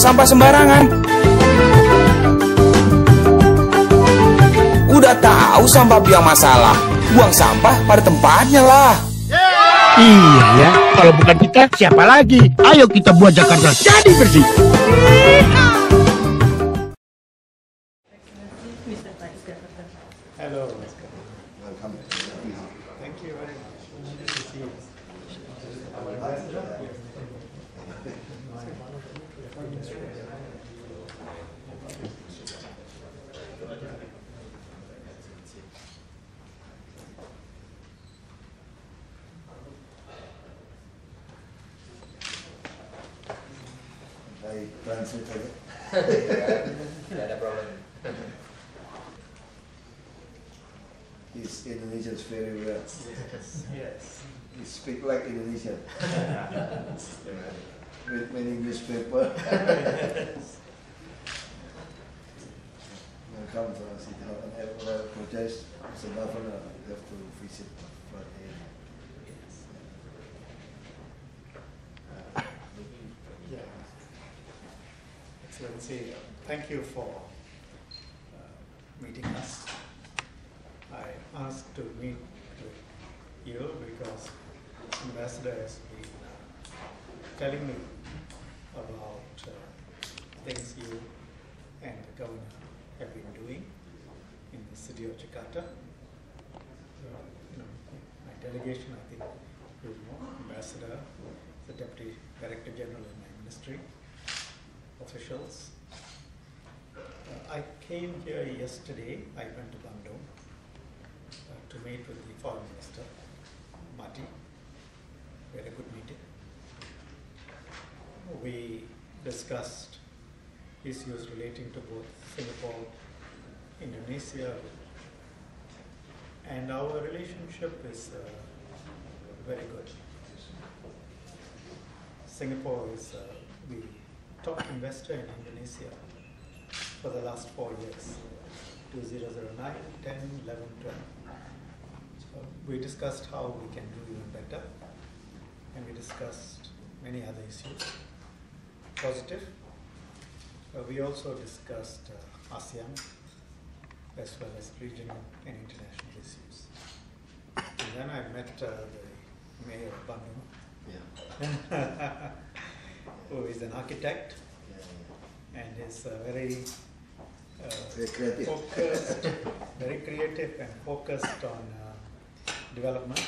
sampah sembarangan. Udah tahu sampah biang masalah, buang sampah pada tempatnya lah. Iya ya, kalau bukan kita siapa lagi? Ayo kita buat Jakarta jadi bersih. Hello, welcome. Thank you very much. Good to see you. I translate aja. Tidak ada problem. His Indonesian is very well. Yes. He speak like Indonesian. With many newspaper. Welcome to our city hall. And I apologize, Mr. Governor, you have to visit Friday. Yeah. Excellency, thank you for meeting us. I asked to meet with you because Ambassador has been telling me about things you and the Governor have been doing in the city of Jakarta. My delegation, I think, you know, Ambassador, the Deputy Director General in my ministry, officials. I came here yesterday. I went to Bandung to meet with the Foreign Minister, Materi. We had a good meeting. We discussed issues relating to both Singapore, Indonesia, and our relationship is very good. Singapore is the top investor in Indonesia for the last 4 years, 2009, 10, 11, 12. So we discussed how we can do even better, and we discussed many other issues, positive. We also discussed ASEAN as well as regional and international issues. And then I met the mayor of Bandung, who is an architect and is very creative. focused, very creative and focused on development.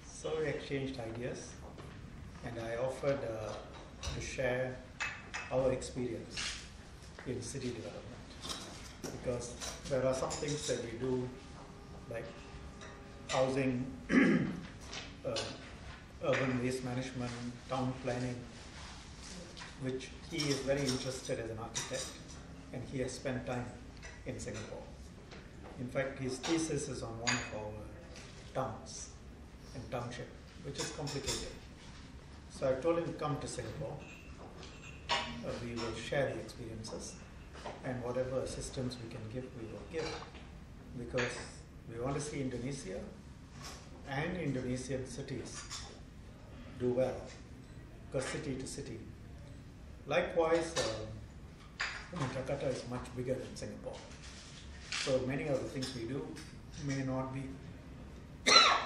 So we exchanged ideas, and I offered to share our experience in city development, because there are some things that we do, like housing, urban waste management, town planning, which he is very interested as an architect, and he has spent time in Singapore. In fact, his thesis is on one of our towns and township, which is complicated. So I told him to come to Singapore. We will share the experiences, and whatever assistance we can give, we will give, because we want to see Indonesia and Indonesian cities do well, because city to city. Likewise, Jakarta is much bigger than Singapore, so many of the things we do may not be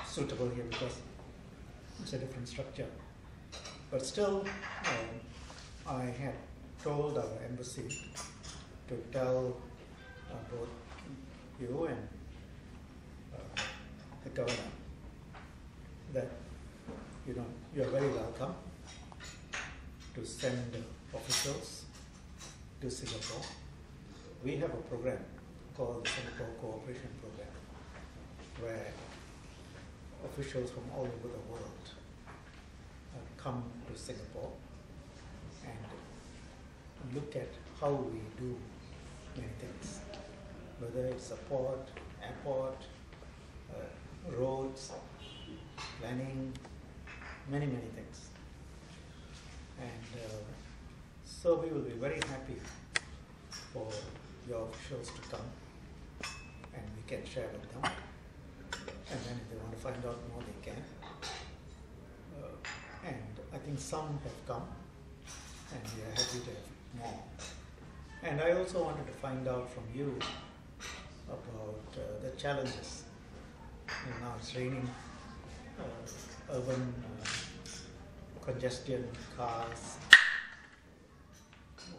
suitable here because it's a different structure. But still, I had told our embassy to tell both you and the governor that you are very welcome to send officials to Singapore. We have a program called the Singapore Cooperation Program, where officials from all over the world come to Singapore and look at how we do many things, whether it's a port, airport, roads, planning, many things. And so we will be very happy for your officials to come, and we can share with them. And then if they want to find out more, they can. And I think some have come, and we are happy to have more. And I also wanted to find out from you about the challenges. Now it's raining, urban congestion, cars.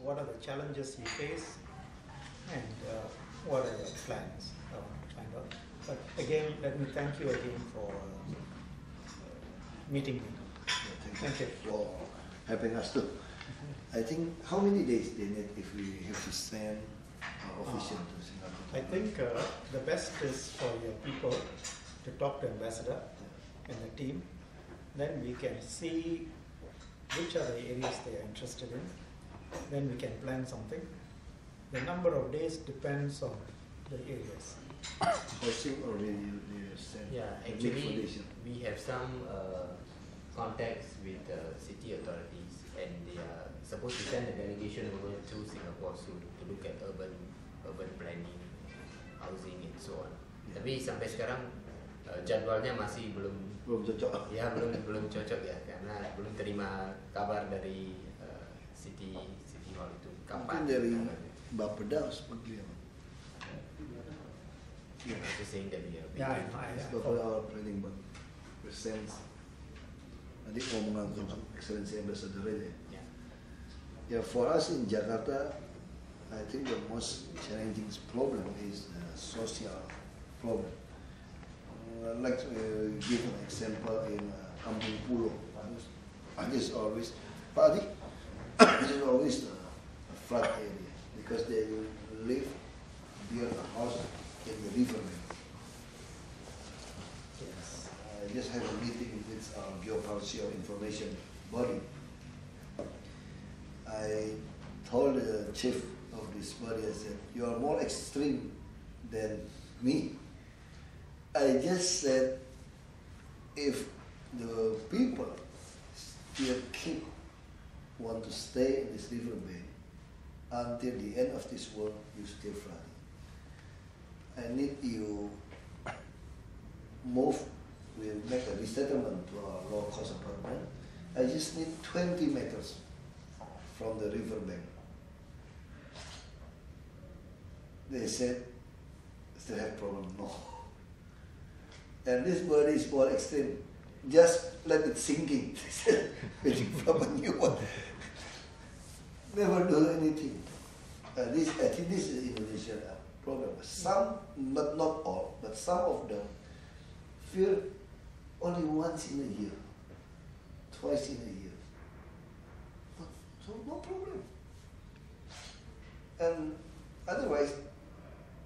What are the challenges you face, and what are your plans? I want to find out. But again, let me thank you again for meeting me. Thank you for having us too. I think how many days they need if we have to send our official to Singapore? I think the best is for your people to talk to ambassador and the team. Then we can see which are the areas they are interested in. Then we can plan something. The number of days depends on the areas. Housing already they sent. Yeah, actually we have some contacts with city authorities, and they are supposed to send a delegation over to Singapore soon to look at urban planning, housing and so on. Yeah. Tapi sampai sekarang jadwalnya masih belum cocok. Ya belum cocok ya, karena belum terima kabar dari city hall itu Mungkin kapan. dari Bapeda seperti apa? Yeah, just saying that we are Bapeda our planning but presents. Nanti ngomong tentang Excellency Ambassador aja. Yeah. Yeah, for us in Jakarta, I think the most challenging problem is the social problem. I'd like to give an example in Kampung Pulo. This is always this is always a flood area because they live near a house in the riverbank. Yes. I just had a meeting with our geopolitical information body. I told the chief of this body, I said, you are more extreme than me. I just said, if the people still want to stay in this riverbank until the end of this world, you still flooding. I need you move, we'll make a resettlement to our low-cost apartment. I just need 20 meters from the riverbank. They said, still have problem? No. And this body is more extreme. Just let it sink in. Waiting from a new one. Never do anything. I think this is Indonesian problem. Some, but not all, but some of them fear only once in a year, twice in a year. So no problem. And otherwise,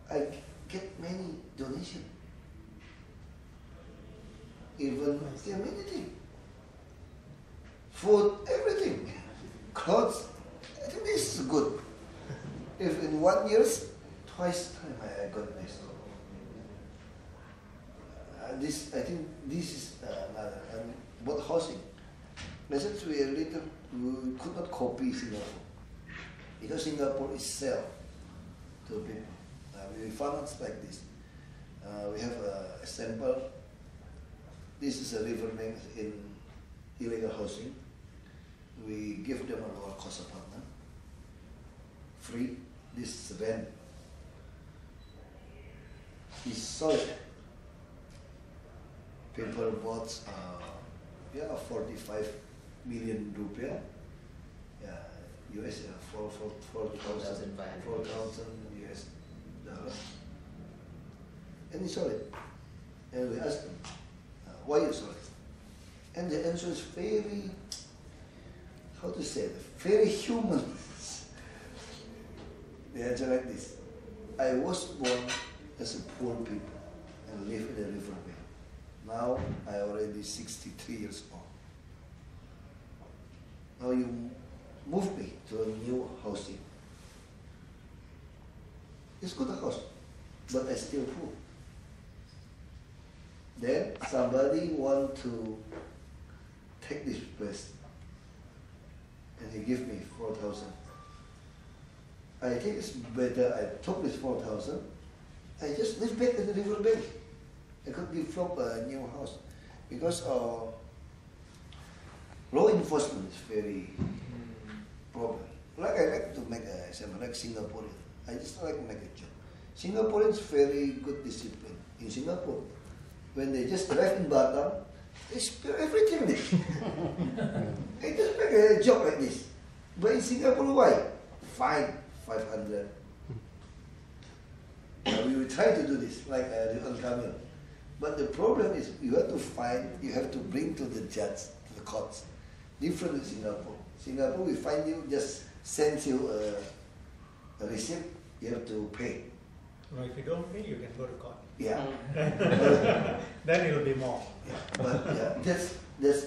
I get many donations. Even community, food, everything, clothes. I think this is good. If in 1 year, twice time I got this. I think this is another. And about housing, message we could not copy Singapore because Singapore is sell to people. We found out like this. We have a sample. This is a riverbank in illegal housing. We give them a lower cost apartment, free. This is rent. It's sold. People bought 45 million rupiah. Yeah, US 4,000 US dollars. And he sold it. And we asked them, why you sold it? And the answer is very, how to say it, very human. The answer like this. I was born as a poor people and live in a riverbank. Now I already 63 years old. Now you move me to a new housing. It's good house, but I still poor. Then somebody want to take this place, and he give me 4,000. I think it's better I took this 4,000. I just live back in the riverbank. I could develop a new house because law enforcement is very problem. like I like to make a example, like Singaporean. I just like to make a joke. Singaporeans very good discipline. In Singapore, when they just arrive in Batam, they spill everything there. I just make a joke like this. But in Singapore, why? Fine, 500. We will try to do this, like on Kamil. But the problem is, you have to find, you have to bring to the judge, to the courts. Different in Singapore. Singapore, we find you, just send you a receipt, you have to pay. No, if you don't pay, you can go to court. Yeah. Then it will be more. Yeah. But yeah, that's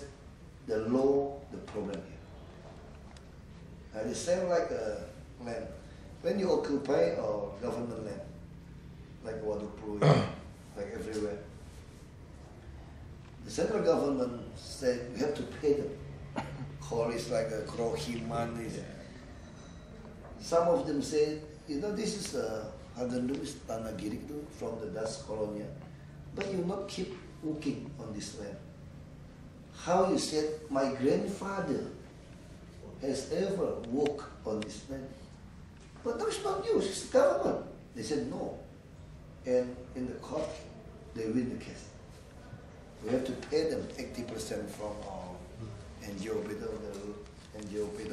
the law, the problem here. And the same like land. When you occupy or government land, like Wagub, like everywhere, the central government said we have to pay them. Call is like a krohiman. Some of them say, you know, this is Tanah Girik from the Dutch colonial, but you not keep working on this land. How you said, my grandfather has ever worked on this land, but no, it's not you, it's the government. They said no, and in the court, they win the case. We have to pay them 80% from our NGO bid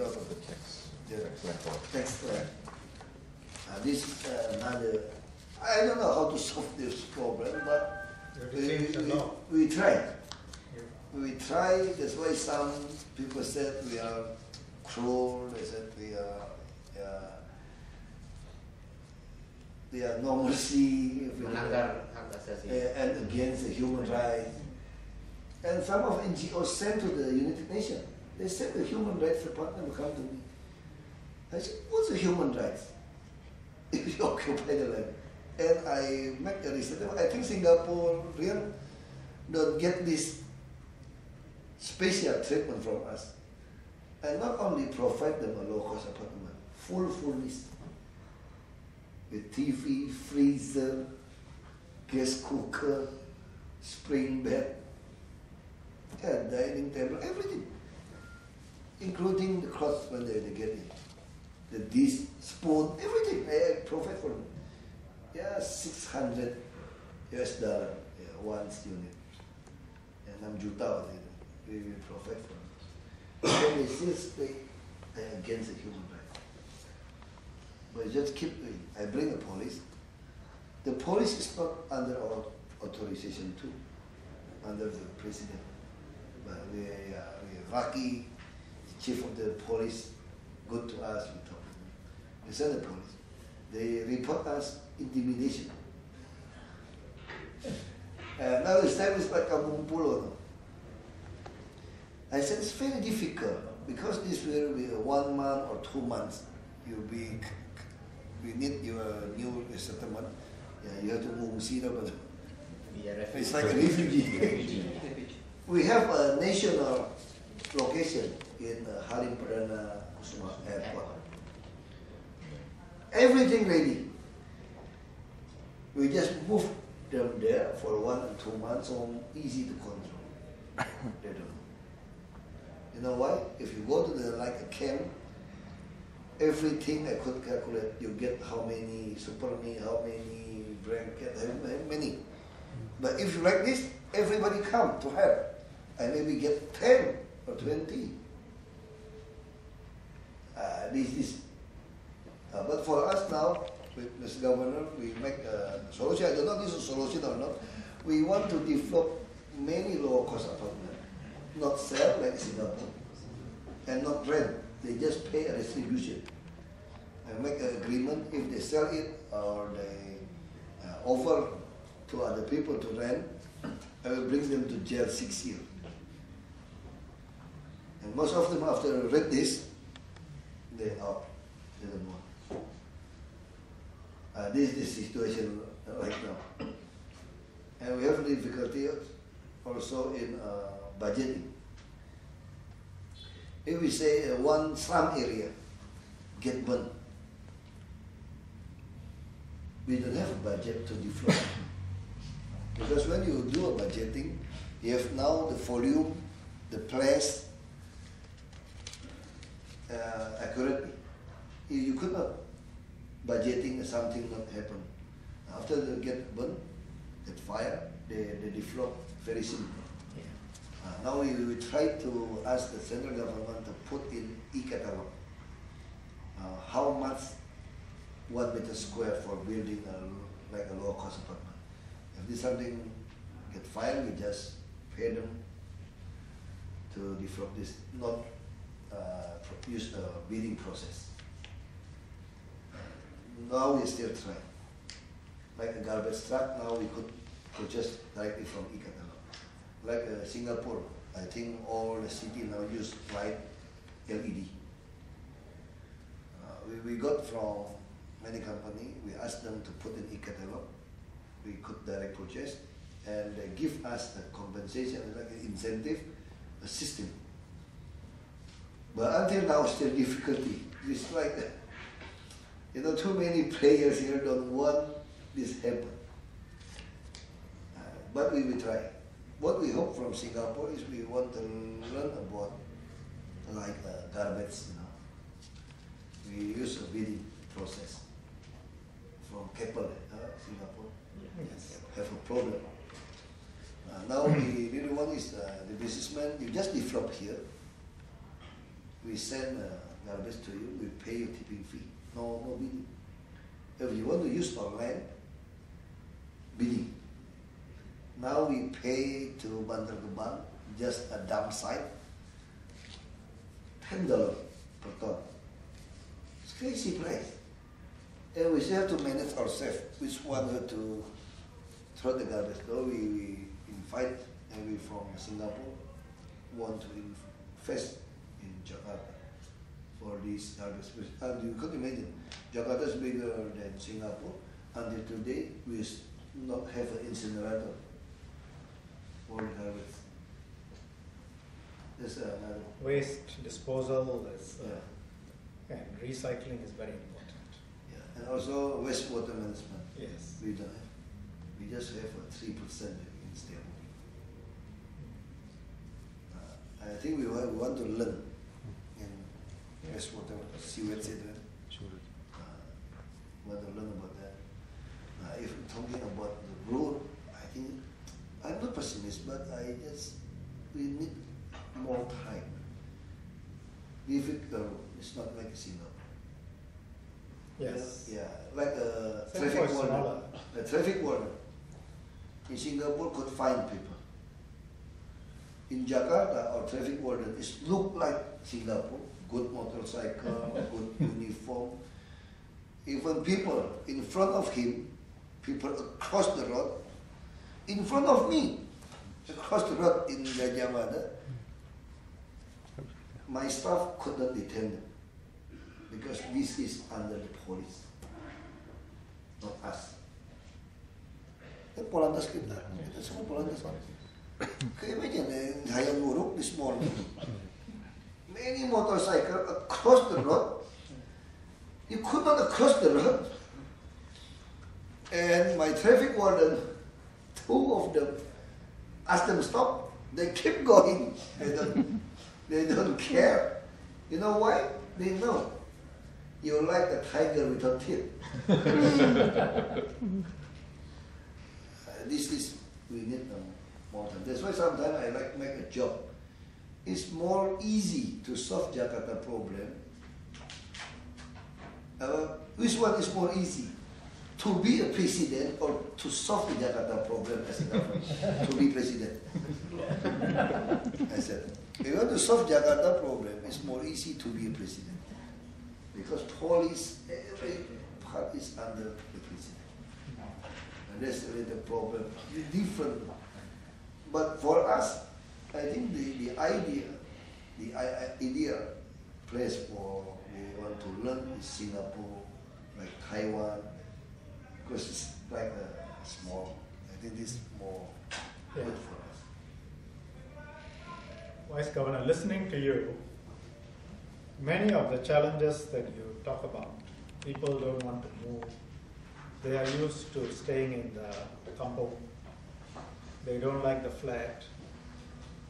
of the tax. Tax land. This is another. I don't know how to solve this problem, but we try. Yeah. We try. That's why some people said we are cruel. They said we are no mercy. Melanggar hak asasi. And against the human rights. And some of NGOs sent to the United Nations. They said the human rights department will come to me. I said, what's the human rights? If you occupy the land. And I make a research. I think Singaporeans don't get this special treatment from us. And not only provide them a low-cost apartment, full furnished, with TV, freezer, gas cooker, spring bed, dining table, everything, including the clothes when they get it, the dish, spoon, everything. I provide for them. Yeah, $600 US, one unit, and 6 juta we will provide for them. Then they still stay against the human rights. But just keep doing. I bring the police. The police is not under our authorization too, under the president. But we are Wakil, the chief of the police, good to us, we talk to them. We send the police. They report us intimidation. Now it's time it's like Kampung Pulo. I said it's very difficult because this will be 1 month or 2 months. We need your new settlement. Yeah, you have to move. It's like a refugee. We have a national location in Halim Perdana Kusuma Airport. Everything ready. We just move them there for 1 or 2 months, so easy to control. They don't know. You know why? If you go to the like a camp, everything I could calculate, you get how many super meal, how many blanket, how many. But if you like this, everybody come to help. I maybe get 10 or 20. But for us now, with Mr. Governor, we make a solution. I don't know if this is a solution or not. We want to develop many low-cost apartments, not sell like Singapore, and not rent. They just pay a distribution. And make an agreement. If they sell it or they offer to other people to rent, I will bring them to jail 6 years. And most of them, after read this, they out. They don't want. This is the situation right now. And we have difficulty also in budgeting. If we say one slum area get burnt, we don't have a budget to develop. Because when you do a budgeting, you have now the volume, the place accurately. You could not budgeting something not happen. After they get burned, get fire, they develop very simple. Now we try to ask the central government to put in e-catalog. How much 1 meter square for building like a low cost apartment. If this something get fire, we just pay them to develop this, not use a bidding process. Now we still try. Like a garbage truck, now we could purchase directly from e-catalog. Like Singapore, I think all the city now use light LED. We got from many companies, we asked them to put in e-catalog. We could direct purchase, and they give us the compensation, like an incentive, a system. But until now, still difficulty. It's like, too many players here don't want this happen. But we will try. What we hope from Singapore is we want to learn about like garbage, We use a bidding process from Keppel, Singapore. Yes. Have a problem. Now we really want is the businessman, you just develop here. We send garbage to you, we pay you tipping fee. No bidding. If you want to use our land, bidding. Now we pay to Bantar Gebang, just a dump site, $10 per ton. It's crazy price. And we still have to manage ourselves, which one to throw the garbage. So we invite, and we from Singapore want to invest in Jakarta for this garbage. And you could imagine, Jakarta is bigger than Singapore. Until today, we not have an incinerator for the garbage. There's another. Waste disposal is, and recycling is very important. Yeah, and also wastewater management. Yes. We don't have. We just have a 3% instead. I think we want to learn in wastewater, sewage treatment. Want to learn about that. If we're talking about the road, I think I'm not pessimist, but we need more time. Difficult. It's not like Singapore. Yes. Yeah, like a Singapore traffic is warden. smaller. A traffic warden in Singapore could find people. In Jakarta, our traffic warden is look like Singapore. Good motorcycle, good uniform. Even people in front of him, people across the road, in front of me, across the road in Gajah Mada, my staff could not detain them because this is under the police, not us. Polantas kita semua Polantas. Can you imagine Hayam Guru this morning? Many motorcycles across the road. You could not cross the road. And my traffic warden, 2 of them, asked them to stop. They keep going. They don't care. You know why? They know. You like the tiger without teeth. This is, we need more time. That's why sometimes I like to make a job. It's more easy to solve Jakarta problem. Which one is more easy? To be a president or to solve the Jakarta problem as a government? To be president. I said, if you want to solve Jakarta problem, it's more easy to be a president. Because police, every part is under the president. And that's a little problem. It's different. But for us, I think the idea place for we want to learn is Singapore, like Taiwan, because it's like a small. I think this is more good for us. Vice Governor, listening to you, many of the challenges that you talk about, people don't want to move. They are used to staying in the kampong. They don't like the flat.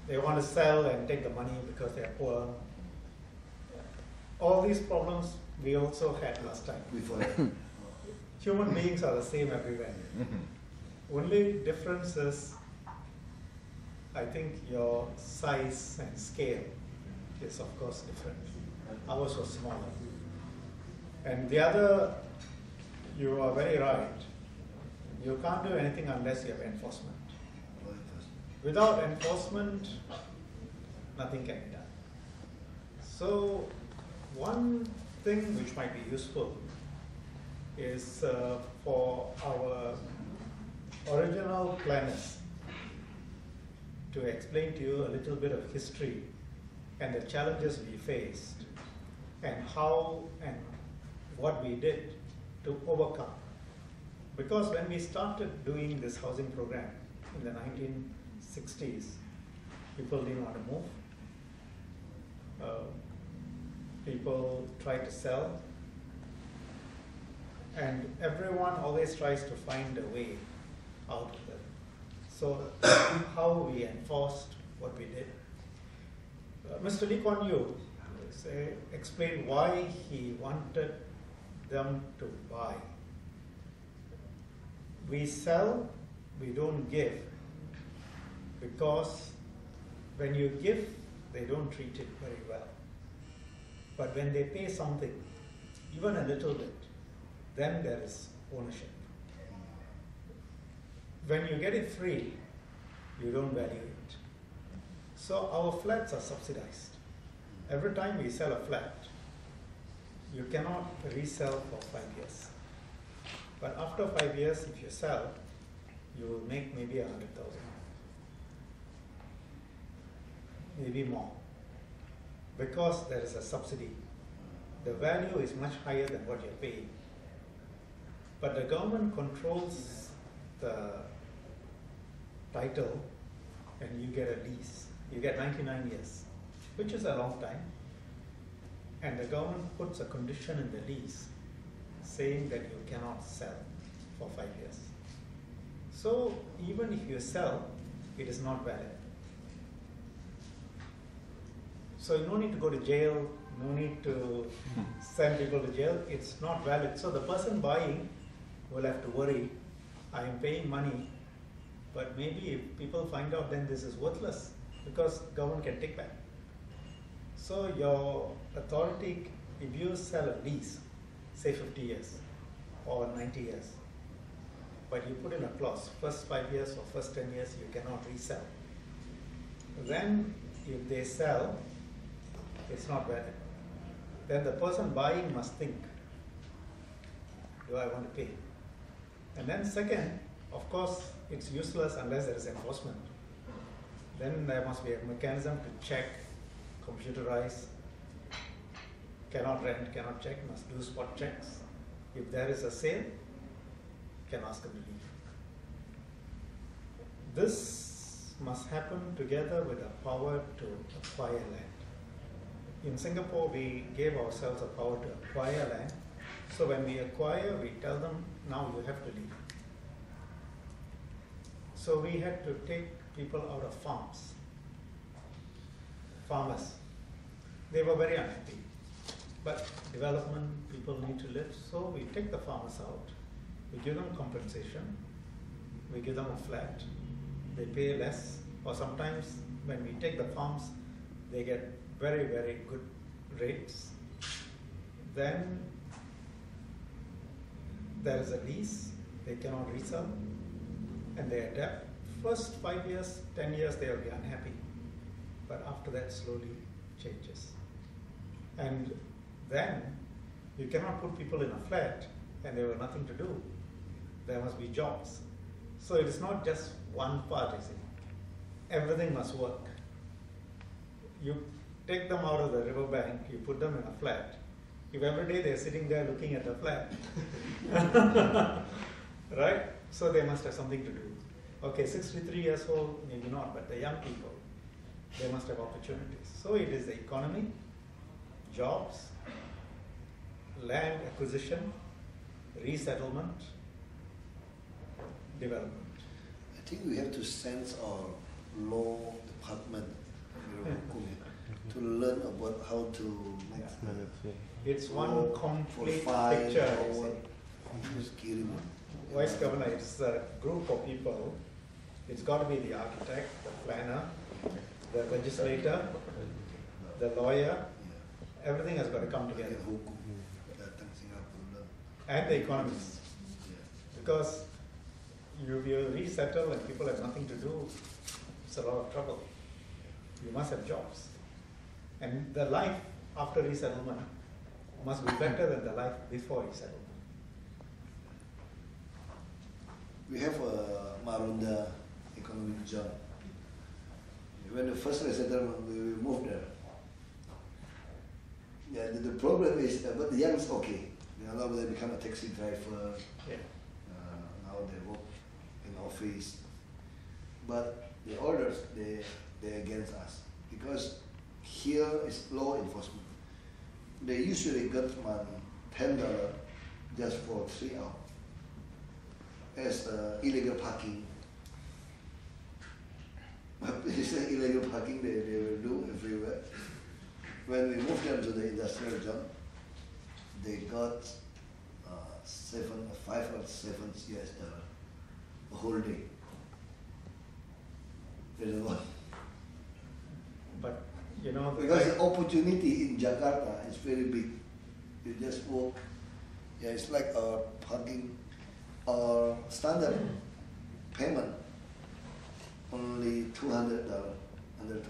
They want to sell and take the money because they are poor. All these problems we also had last time. Before that. Human beings are the same everywhere. Only difference is, I think your size and scale is of course different. Ours was smaller. And the other, you are very right. You can't do anything unless you have enforcement. Without enforcement, nothing can be done. So, one thing which might be useful is for our original planners to explain to you a little bit of history and the challenges we faced and how and what we did to overcome. Because when we started doing this housing program in the 1960s, people didn't want to move. People tried to sell, and everyone always tries to find a way out of it. So how we enforced what we did. Mr. Lee Kuan Yew explained why he wanted them to buy. We sell, we don't give, because when you give, they don't treat it very well. But when they pay something, even a little bit, then there is ownership. When you get it free, you don't value it. So our flats are subsidized. Every time we sell a flat, you cannot resell for 5 years. But after 5 years, if you sell, you will make maybe 100,000, maybe more, because there is a subsidy. The value is much higher than what you're paying. But the government controls the title, and you get a lease. You get 99 years, which is a long time. And the government puts a condition in the lease saying that you cannot sell for 5 years. So even if you sell, it is not valid. So you no need to go to jail, no need to send people to jail, it's not valid. So the person buying will have to worry, I am paying money, but maybe if people find out, then this is worthless, because government can take back. So your authority, if you sell a lease, say 50 years or 90 years, but you put in a clause, first 5 years or first 10 years you cannot resell. Then if they sell, it's not valid. Then the person buying must think, do I want to pay? And then second, of course, it's useless unless there is enforcement. Then there must be a mechanism to check, computerize, cannot rent, cannot check, must do spot checks. If there is a sale, can ask them to leave. This must happen together with the power to acquire land. In Singapore, we gave ourselves a power to acquire land. So when we acquire, we tell them, now you have to leave. So we had to take people out of farms. Farmers. They were very unhappy. But development, people need to live, so we take the farmers out. We give them compensation. We give them a flat. They pay less. Or sometimes when we take the farms, they get very, very good rates. Then there is a lease. They cannot resell. And they adapt. First 5 years, 10 years, they will be unhappy. But after that, slowly changes. And then you cannot put people in a flat and there was nothing to do. There must be jobs. So it is not just one part, you see. Everything must work. You take them out of the riverbank, you put them in a flat. If every day they're sitting there looking at the flat, right? So they must have something to do. Okay, 63 years old, maybe not, but the young people, they must have opportunities. So it is the economy, jobs, land acquisition, resettlement, development. I think we have to sense our law department to learn about how to make It's one for complete fine picture. or you what. see. Just kidding. Vice Governor, it's a group of people. It's got to be the architect, the planner, the legislator, the lawyer. Yeah. Everything has got to come together. Yeah, hukum datang Singapura. And the economists. Yeah. Because you will resettle and people have nothing to do, it's a lot of trouble. You must have jobs. And the life after resettlement must be better than the life before resettlement. We have a Marunda economic zone. When the first resettlement, we moved there. Yeah, the problem is, but the young is okay. Now they become a taxi driver. Yeah. Now they work in office. But the orders, they're against us. Because here is law enforcement. They usually get money, $10 just for 3 hours. As illegal parking. But this illegal parking they will do everywhere. When we moved them to the industrial zone, they got $5 or $7 a whole day. They don't want. But, you know, Because the opportunity in Jakarta is very big. You just walk. Yeah, it's like our parking, our standard payment, only $200, under $200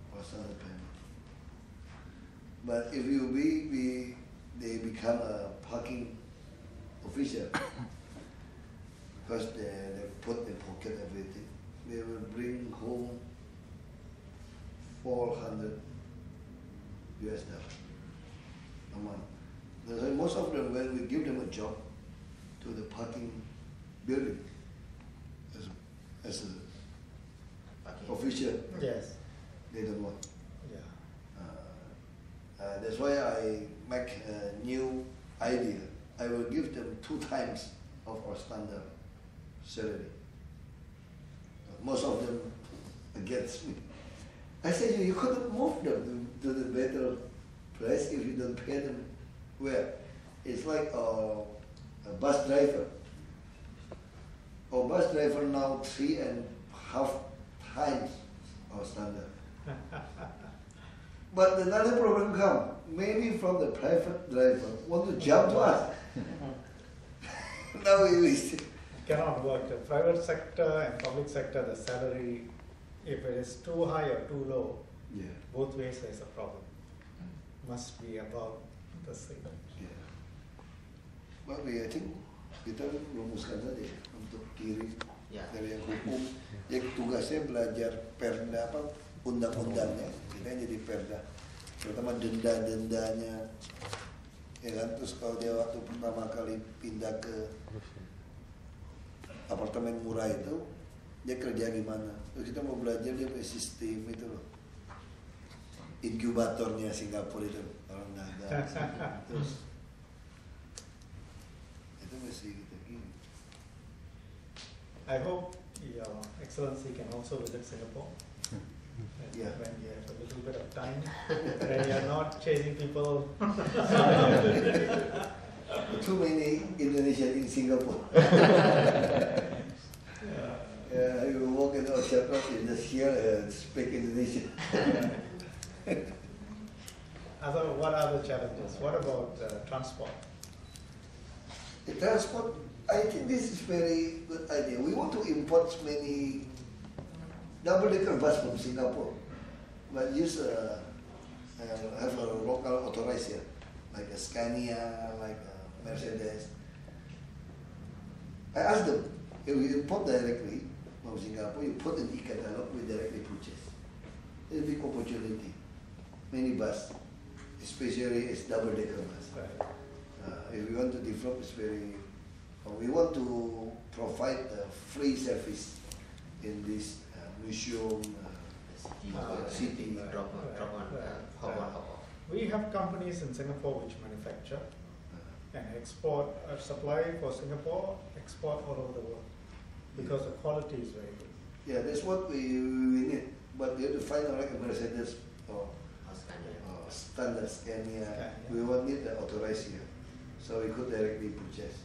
for standard payment. But if they become a parking official, because they put in pocket everything, they will bring home $400 a month. So most of them, when we give them a job to the parking building as a official, yes, they don't want. yeah. That's why I make a new idea. I will give them 2 times of our standard salary. Most of them against me. I said, you couldn't move them to the better place if you don't pay them well. It's like a bus driver. A bus driver now 3.5 times our standard. But another problem comes. Many from the private driver want to jump to us. Now we see. Cannot work. The private sector and public sector, the salary, if it is too high or too low, Yeah. both ways there's a problem. Must be about the same. Yeah. But I think kita rumuskan saja ya, untuk kirim dari yang hukum. Yang tugasnya belajar perda apa undang-undangnya, kita jadi perda. Terutama denda-dendanya. Ya kan, terus kalau dia waktu pertama kali pindah ke apartemen murah itu, dia kerja gimana? Terus kita mau belajar dia punya sistem itu loh. Inkubatornya Singapura itu orang dagang. Terus itu mesti kita gini. I hope Your Excellency can also visit Singapore. Yeah. When you have a little bit of time, when you are not chasing people. Too many Indonesian in Singapore. Yeah, you walk in our shop, you just hear speak Indonesian. What are the challenges? What about transport? The transport, I think this is very good idea. We want to import many double-decker bus from Singapore, but use have a local authorized here, like a Scania, like a Mercedes. I asked them, if you import directly from Singapore, you put in e-catalog, we directly purchase. It's a big opportunity. Many bus, especially as double-decker bus. Right. If we want to develop, it's very. We want to provide free service in this museum city. Drop on, hop off. We have companies in Singapore which manufacture and export, supply for Singapore, export all over the world because the quality is very good. Yeah, that's what we need. But we have to find like a Mercedes standard Scania. We won't need the authorized here, so we could directly purchase.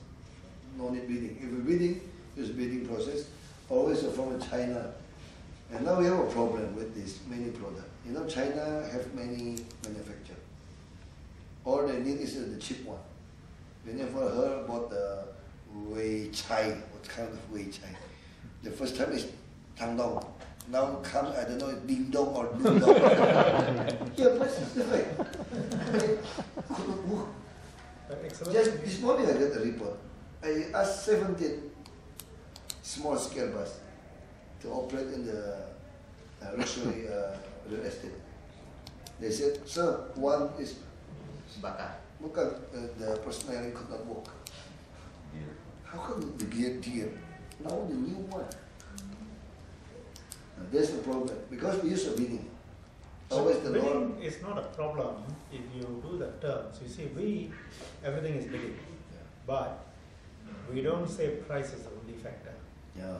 No need bidding. If we bidding, use bidding process, always from China. And now we have a problem with this many products. You know, China have many manufacturers. All they need is the cheap one. We never heard about the Wei Chai. What kind of Wei Chai? The first time is Tang Dong. Now comes, I don't know, Ding Dong or Ding Dong. Yeah, but it's the way. Just this morning I got a report. I asked 17 small scale bus to operate in the luxury real estate. They said, sir, one is bakar. The personnel could not work. How come the gear? Now the new one. That's the problem, because we use a bidding. Always the bidding is not a problem if you do the terms. You see, everything is bidding, but we don't say price is the only factor. Yeah.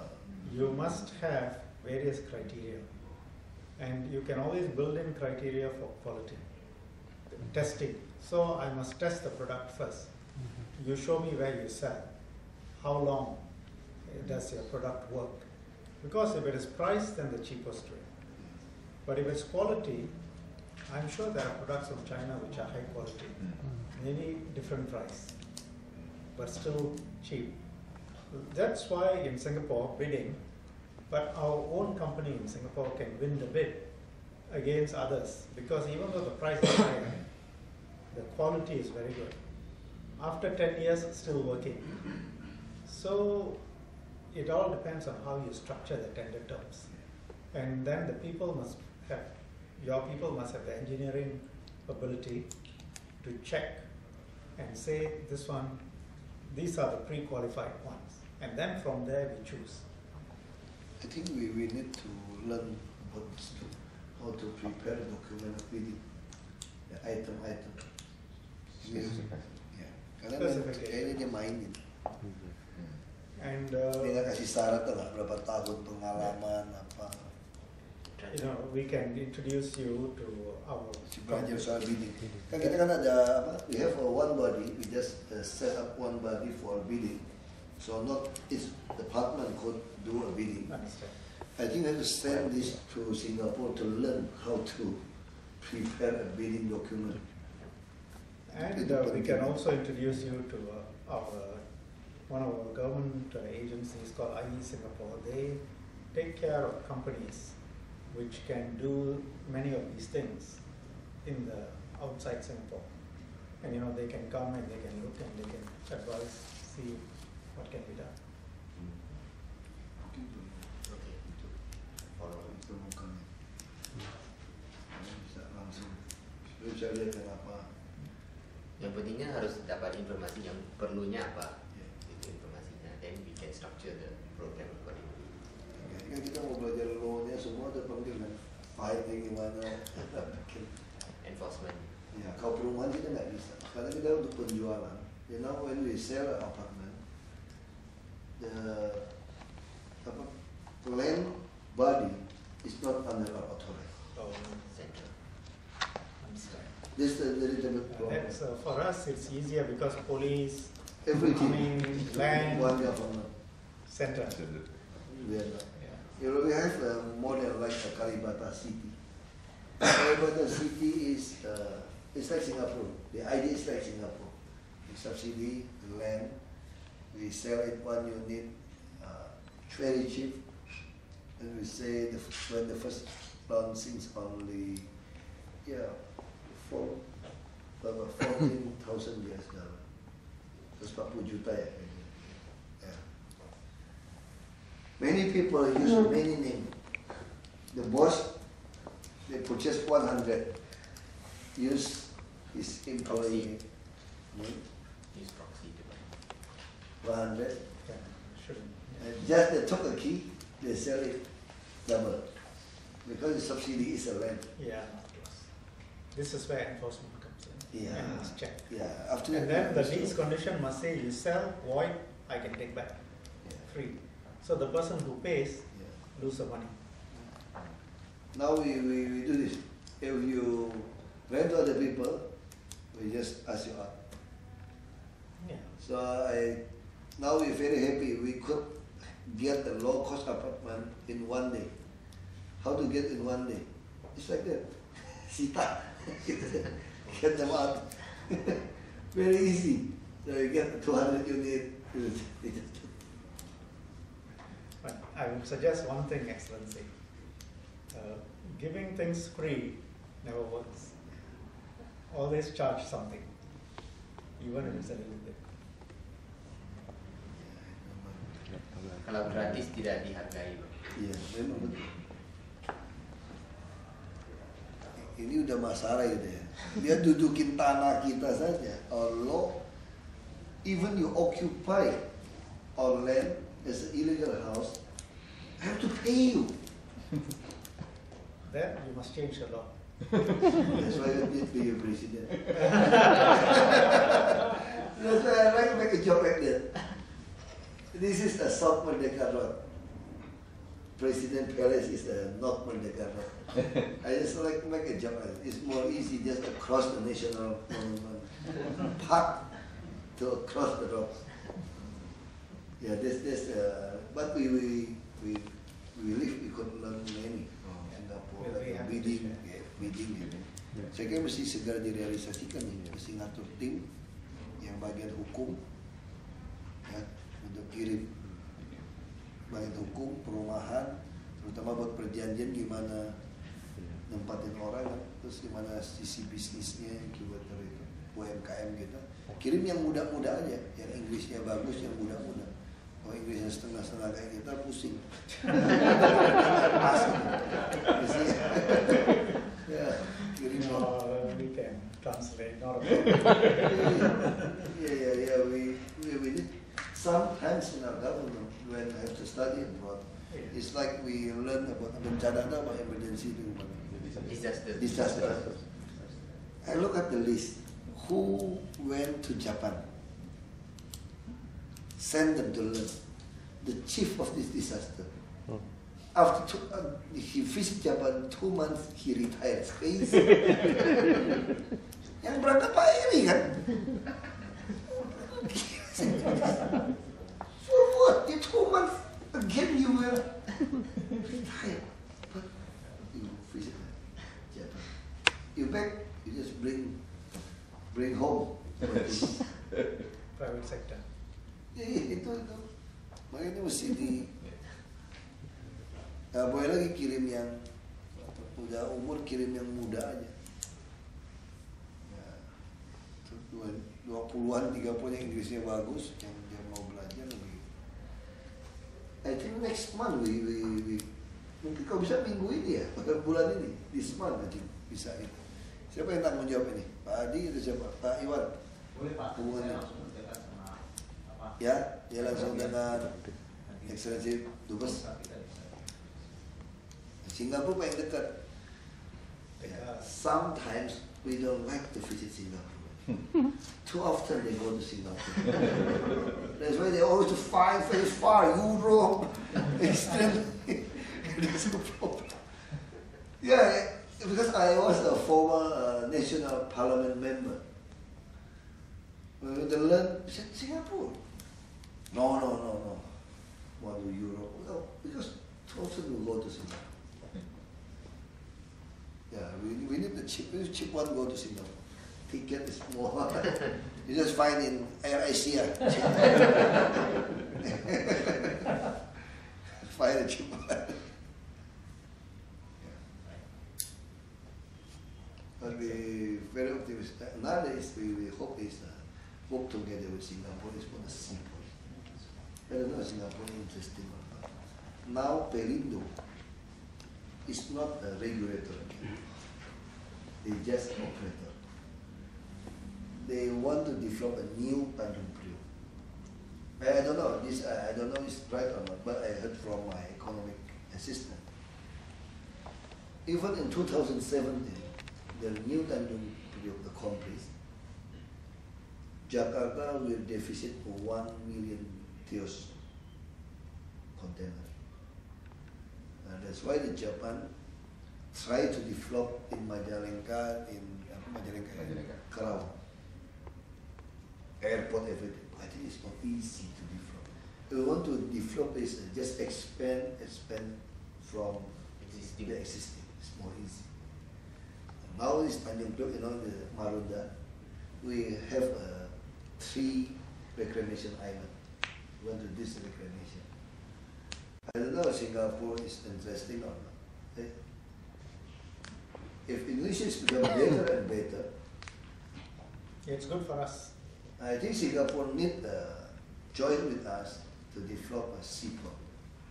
You must have various criteria, and you can always build in criteria for quality. Testing. So I must test the product first. You show me where you sell. How long does your product work? Because if it is price, then the cheapest way. But if it's quality, I'm sure there are products from China which are high quality, maybe different price, but still cheap. That's why in Singapore, bidding, but our own company in Singapore can win the bid against others, because even though the price is higher, the quality is very good. After 10 years, still working. So it all depends on how you structure the tender terms. And then the people must have, your people must have the engineering ability to check and say this one, these are the pre-qualified ones. And then from there we choose. I think we need to learn how to prepare a document of bidding. The item. Karena dia mainin. And dia kasih syarat lah, berapa tahun pengalaman apa. You know, we can introduce you to our belajar soal bidding. Kan kita kan ada apa? We have one body. We just set up one body for bidding. So not each department could do a bidding. I think we have to send this to Singapore to learn how to prepare a bidding document. And we can also introduce you to one of our government agencies called IE Singapore. They take care of companies which can do many of these things in the outside Singapore. And you know, they can come and they can look and they can advise, see what can be done. Yang pentingnya harus dapat informasi yang perlunya apa, itu informasinya. Then we can structure the program accordingly. Kan kita mau belajar law-nya semua ada panggilan fighting gimana, Enforcement. Ya, kalau perumahan kita nggak bisa, karena kita untuk penjualan. You know, when we sell an apartment, the land body is not under our authority. Central. This is the little bit problem. That's, for us, it's easier because police, Everything, land, one government. center. We are not. You know, we have more than like a Kalibata city. Kalibata city is it's like Singapore. The idea is like Singapore. We subsidy the land, we sell it one unit, very cheap, and we say when the first launching is only 14,000 US dollar. Terus 40 juta ya. Many people use many names. The boss, they purchase 100, use his employee name, Use proxy to buy. 100. Yeah, shouldn't. And just they took a key, they sell it double. Because the subsidy is a rent. Yeah, this is where enforcement comes in. Yeah. And it's checked. Yeah. After And then the lease condition must say you sell, void, I can take back, free. So the person who pays lose the money. Now we do this. if you rent to other people, we just ask you out. Yeah. So now we're very happy we could get a low cost apartment in 1 day. How to get in 1 day? It's like that. Sita. Get them out. Very easy. So you get 200 unit. But I would suggest one thing, Excellency. Giving things free never works. Always charge something, even if it's a little bit. Kalau gratis tidak dihargai. Iya, memang betul. Ini udah masalah gitu ya. Dia dudukin tanah kita saja. Kalau even you occupy our land as an illegal house, I have to pay you. Then you must change the law. That's why you need to be a president. That's why I like to make a joke like that. This is the South Merdeka Road. President Palace is the North Merdeka Road. I just like to make a joke. It's more easy just to cross the national monument, park to cross the road. Yeah, this. But we live. We could learn many. Singapore, like bidding. Saya kira mesti segera direalisasikan nih, mesti ngatur tim yang bagian hukum, ya, untuk kirim bagian hukum, perumahan, terutama buat perjanjian gimana nempatin orang, terus gimana sisi bisnisnya, inkubator itu, UMKM kita. Kirim yang muda-muda aja, yang Inggrisnya bagus, yang muda-muda. Kalau Inggrisnya setengah-setengah kayak kita pusing. Ya, kirim. We can translate. Not a Yeah. We did. Sometimes in our government, when I have to study abroad, it's like we learn about bencana, about emergency, disaster. I look at the list. Who went to Japan? Send them to learn. The chief of this disaster. After he visited Japan 2 months, he retired. Crazy. Yang berangkat Pak Eri kan? For what? In 2 months again you will retire. But you visit Japan. You back, you just bring home. private sector. Itu. Makanya mesti di. Nah, boleh lagi kirim yang udah umur, kirim yang muda aja. Ya, 20-an, 30-an yang Inggrisnya bagus, yang dia mau belajar lebih. I think next month we mungkin kalau bisa minggu ini ya, pada bulan ini, this month aja bisa itu. Siapa yang tanggung jawab ini? Pak Adi atau siapa? Pak Iwan? Boleh Pak, hubungannya. langsung berdekat sama apa? Ya, dia langsung dengan Excellency Dubes. Singapura paling dekat. Sometimes we don't like to visit Singapore. Too often they go to Singapore. That's why they always fly very far, Europe, extreme. There's no problem. Yeah, because I was a former national parliament member. We learn Singapore. No. Want to Europe? No, because too often we go to Singapore. Yeah, we need the cheap one to go to Singapore. Ticket is more. You just find in Air Asia. Find a cheap one. But we very optimistic. Another is we hope is work together with Singapore is for the seaport. I don't know Singapore is interesting or not. Now Perindo is not a regulator. They just operator. They want to develop a new Tanjung Priok. I don't know this. I don't know if it's right or not, but I heard from my economic assistant. Even in 2017, the new Tanjung Priok, the complex, Jakarta will deficit 1 million TEUs container. That's why the Japan try to develop in Majalengka, Kerawang, airport, everything. I think it's not easy to develop. If we want to develop is just expand from the existing. It's more easy. Now is Tanjung Priok, the Marunda, we have 3 reclamation island. We want to do this reclamation. I don't know if Singapore is interesting or not. If Indonesia is becoming better and better, It's good for us. I think Singapore need join with us to develop a seaport,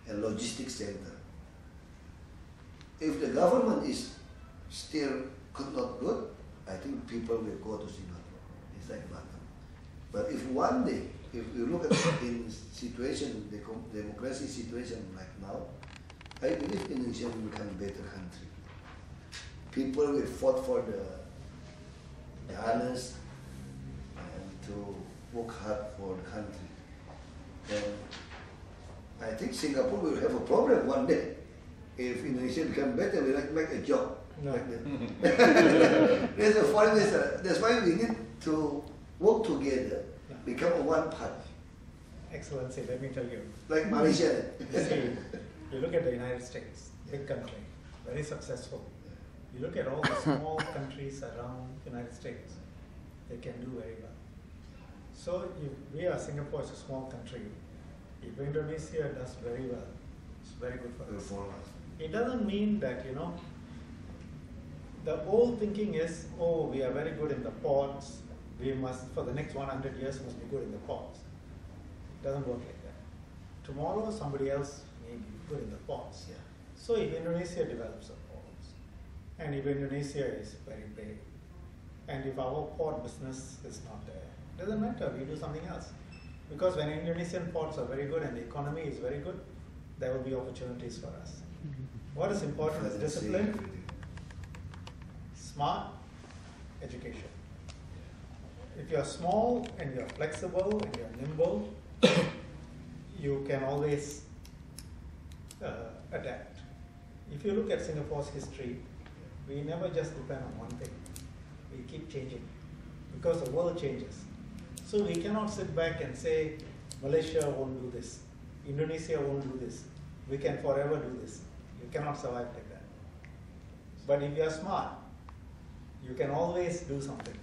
a logistics center. If the government is still not good, I think people will go to Singapore. It's like Batam. But if one day, if you look at in situation, the democracy situation like now, I believe Indonesia will become a better country. People will fight for the honest and to work hard for the country. And I think Singapore will have a problem one day. If Indonesia become better, we like make a job. No. Like that. There's a foreign minister. That's why we need to work together, become a one part. Excellency, let me tell you. Like Malaysia. See, you look at the United States, big country, very successful. You look at all the small countries around the United States, they can do very well. So if we are Singapore is a small country. If Indonesia does very well, it's very good for us. It doesn't mean that, the old thinking is, oh, we are very good in the ports, we must, for the next 100 years, must be good in the ports. It doesn't work like that. Tomorrow, somebody else may be good in the ports. Yeah. So if Indonesia develops the ports, and if Indonesia is very big, and if our port business is not there, doesn't matter, we do something else. Because when Indonesian ports are very good and the economy is very good, there will be opportunities for us. What is important is discipline, smart education. If you are small and you are flexible and you are nimble, you can always adapt. If you look at Singapore's history, we never just depend on one thing. We keep changing because the world changes. So we cannot sit back and say, Malaysia won't do this, Indonesia won't do this, we can forever do this. You cannot survive like that. But if you are smart, you can always do something.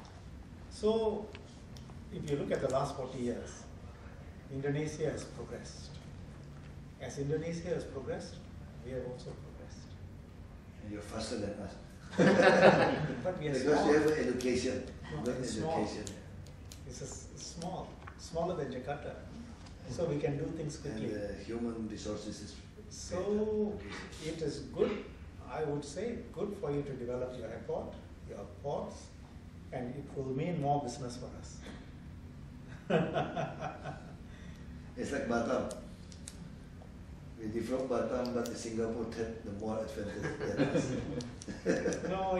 So if you look at the last 40 years, Indonesia has progressed. As Indonesia has progressed, we have also progressed. And you're faster than us. But we are because small. you have education. No, Good it's small. education. It's smaller than Jakarta. So we can do things quickly. And human resources is So it is good, I would say, good for you to develop your airport, your ports, and it will mean more business for us. It's like Batam. We develop Batam, but Singapore take the more advantage than us. No,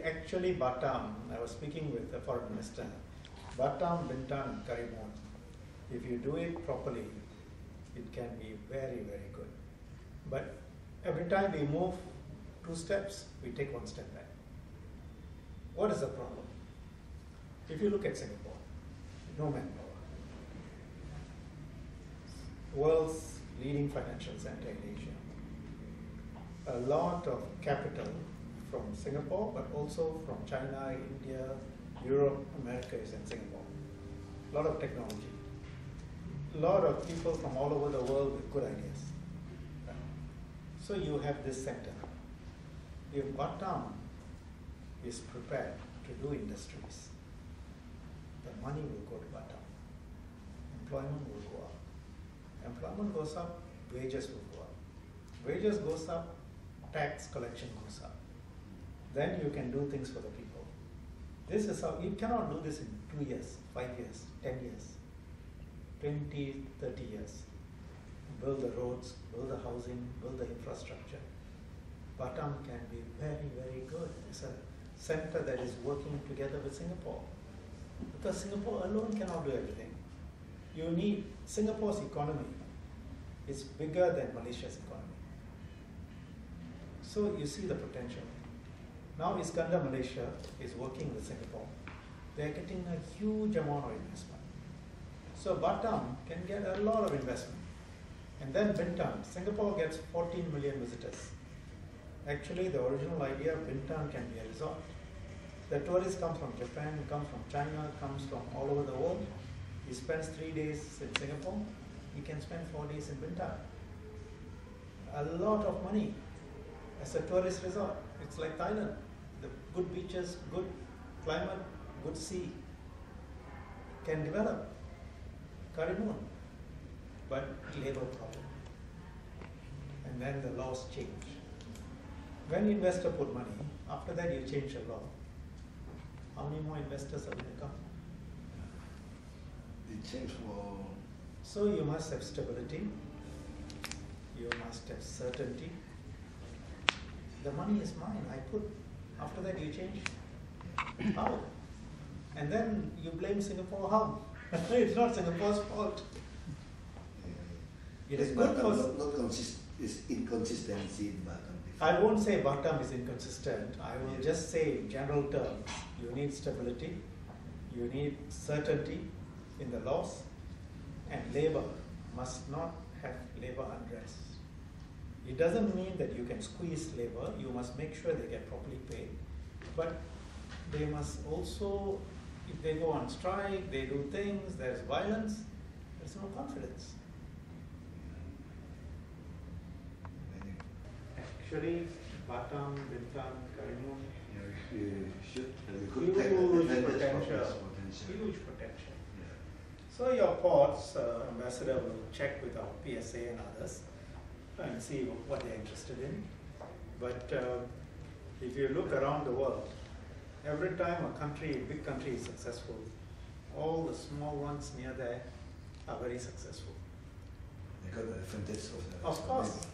actually Batam, I was speaking with the foreign minister, Batam, Bintan, Karimun, if you do it properly, it can be very, very good. But every time we move 2 steps, we take 1 step back. What is the problem? If you look at Singapore, no manpower. World's leading financial center in Asia. A lot of capital from Singapore, but also from China, India, Europe, America is in Singapore. A lot of technology. A lot of people from all over the world with good ideas. So you have this center. If Batam is prepared to do industries, the money will go to Batam. Employment will go up. Employment goes up, wages will go up. Wages goes up, tax collection goes up. Then you can do things for the people. This is how, you cannot do this in 2 years, 5 years, 10 years, 20, 30 years. Build the roads, build the housing, build the infrastructure. Batam can be very, very good. It's a center that is working together with Singapore. Because Singapore alone cannot do everything. You need, Singapore's economy is bigger than Malaysia's economy. So you see the potential. Now Iskandar Malaysia is working with Singapore. They are getting a huge amount of investment. So Batam can get a lot of investment. And then Bintan, Singapore gets 14 million visitors. Actually, the original idea of Bintan can be a resort. The tourists come from Japan, come from China, comes from all over the world. He spends 3 days in Singapore, he can spend 4 days in Bintan. A lot of money as a tourist resort. It's like Thailand. The good beaches, good climate, good sea can develop. Karimun, but labor problem. And then the laws change. When investor put money, after that you change the law. How many more investors are going to come? It changed for. So you must have stability. You must have certainty. The money is mine. I put. After that you change. How? And then you blame Singapore. How? It's not Singapore's fault. It is good for. It's inconsistency in Batam. I won't say Batam is inconsistent. I will just say in general terms, you need stability, you need certainty in the laws, and labor must not have labor unrest. It doesn't mean that you can squeeze labor. You must make sure they get properly paid, but they must also, if they go on strike, they do things, there's violence, there's no confidence. Actually, Batam, Bintan, Karimun, huge potential. So your ports, Ambassador will check with our PSA and others and see what they're interested in. But if you look around the world, every time a country, big country is successful, all the small ones near there are very successful. They got the advantage of the. Of course.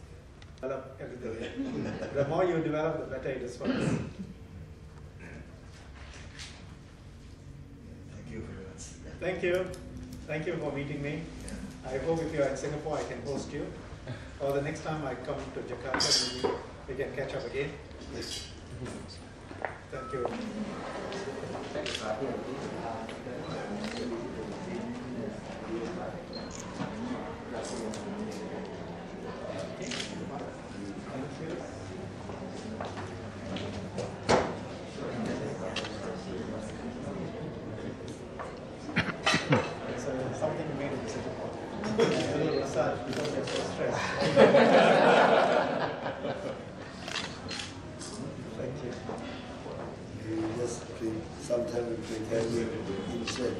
Develop everything. The more you develop, the better it is for us. Thank you very much. Thank you. Thank you for meeting me. I hope if you are in Singapore, I can host you. Or the next time I come to Jakarta, maybe we can catch up again. Yes. Thank you. Something made in Singapore. A little massage because you're so stressed. Thank you. You just sometimes we pretend you insane.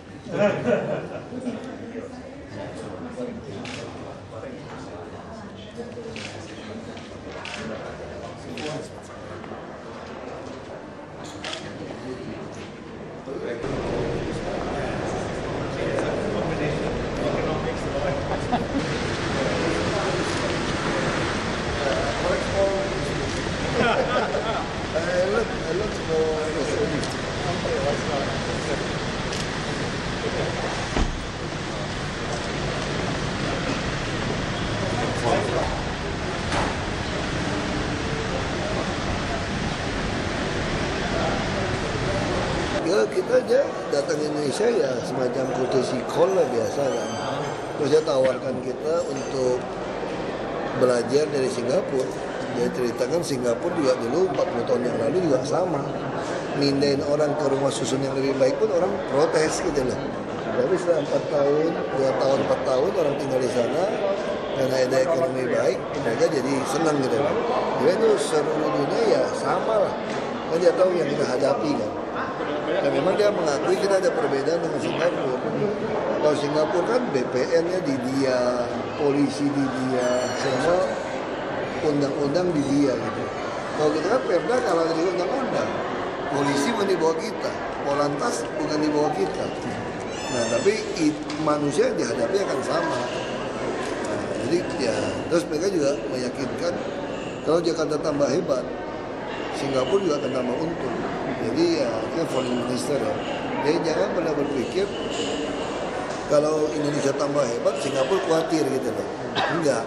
Ya kita aja datang ke Indonesia ya semacam courtesy call lah biasa kan. Terus dia tawarkan kita untuk belajar dari Singapura. Dia ceritakan Singapura juga dulu 40 tahun yang lalu juga sama. Mindahin orang ke rumah susun yang lebih baik pun orang protes gitu loh. Tapi setelah 4 tahun, 2 tahun, 4 tahun orang tinggal di sana karena ada ekonomi baik, mereka jadi senang gitu loh. Jadi itu seluruh dunia ya sama lah. Kan dia tahu yang kita hadapi kan. Dan memang dia mengakui kita ada perbedaan dengan Singapura. Kalau Singapura kan BPN-nya di dia, polisi di dia, semua undang-undang di dia gitu. Kalau kita kan Perda kalau dari undang-undang, polisi bukan di bawah kita, Polantas bukan di bawah kita. Nah tapi manusia yang dihadapi akan sama. Nah, jadi ya terus mereka juga meyakinkan kalau Jakarta tambah hebat, Singapura juga akan tambah untung. Jadi ya kan foreign minister ya. Jadi jangan pernah berpikir kalau Indonesia tambah hebat, Singapura khawatir gitu loh. Enggak.